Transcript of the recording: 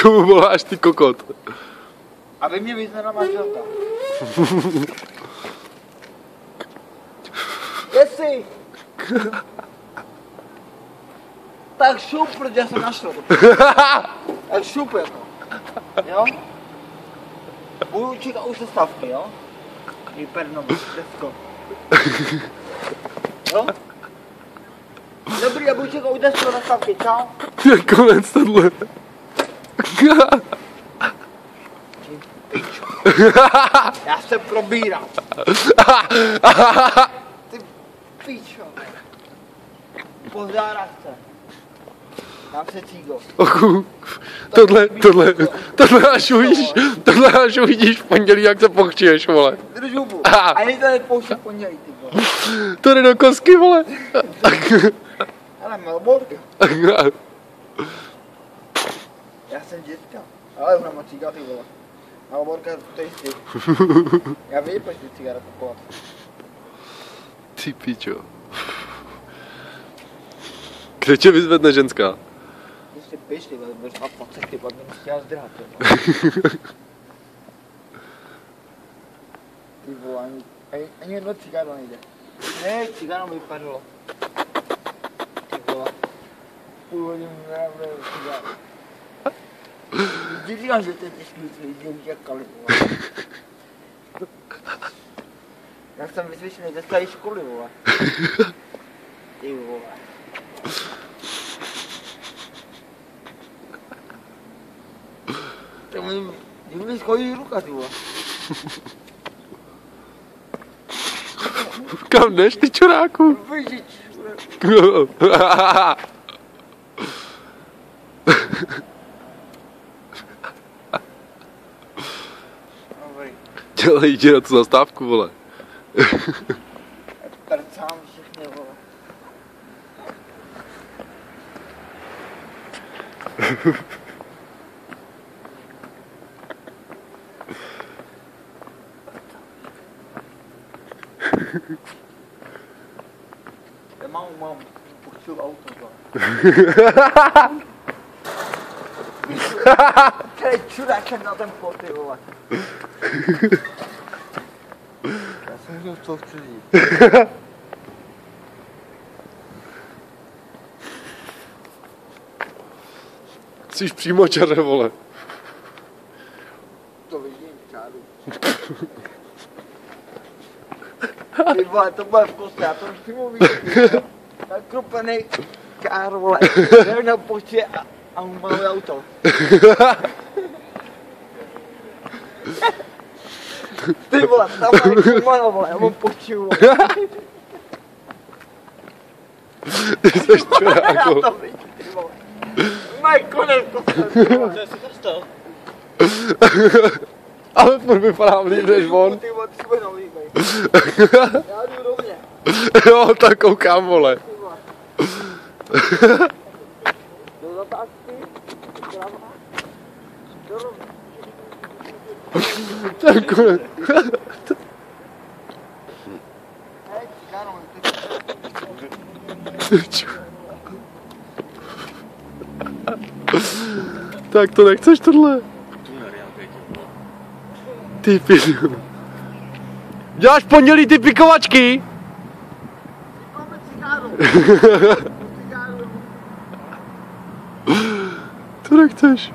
Komu voláš ty kokot? Aby mě vyznala manželka. Jestli... Tak šup, protože já jsem našel. Tak šup jako. Jo? Budu čekat už zastávky, jo? Vypernou, desko. Jo? Dobrý, já budu čekat už desko zastávky, čau. Konec tohle. Já se probírám. Ty pičo. Pozdárám se. Dám se cígo. Ochu, tohle až uvidíš v pondělí, jak se pochčiješ, vole. Drž hubu. Ani to nepouští v pondělí, ty vole. To jde do kosky, vole. Ale Melborka. Já jsem dětka. Ale ona má cíga, ty vole. Melborka, to je jistý. Já vím, proč ty cigára kupovat. Ty pičo. Kde tě vyzvedne ženská? Když si piš, ty vole, budeš na pocech, ty vole, mě chtěla zdrhat, ty vole. Ani jedno cigáro nejde. Ne, cigáro mi vypadlo. Ty vole. Půl hodinu nebude cigáro. Vždy říkám, že to je těžký, že lidi jak kali, vole. Já jsem vysvědčený ze staré školy, vole. Ty vole. To mi divný schodí ruka, ty vole. Kam jdeš, ty čuráku? Vyžič. Dělej, jdi na tu zastávku, vole. Prcám všechny, vole. Já mám, počul auto, vole. Který čuráček na ten plot, ty vole. Já jsem chtěl v toho vstředí. Jsi přímo čare, vole. To vidím, čáru. Ty vole, to bude v kostě, já to už přímo vidím. Tak krupený čáru, vole. Nevím na počtě a malé auto. Ty vole, tam mám krupený, vole, já mám počtu, vole. Ty jsi čurák, vole. Já to vidím, ty vole. Mají konec kostě, ty vole. Co jsi to stal? Ale furt vypadám líp než on. Ty vole, ty si budeš nalíbej. Já jdu rovně. Jo, tak koukám, vole. Ty vole. Do zatázky, zprava, do rovně. Tak konec. Hej, cigáro, Tak to nechceš tohle? Ty pidu. Děláš pondělí ty pikovačky? máme cigáro. Cigáro. To nechceš.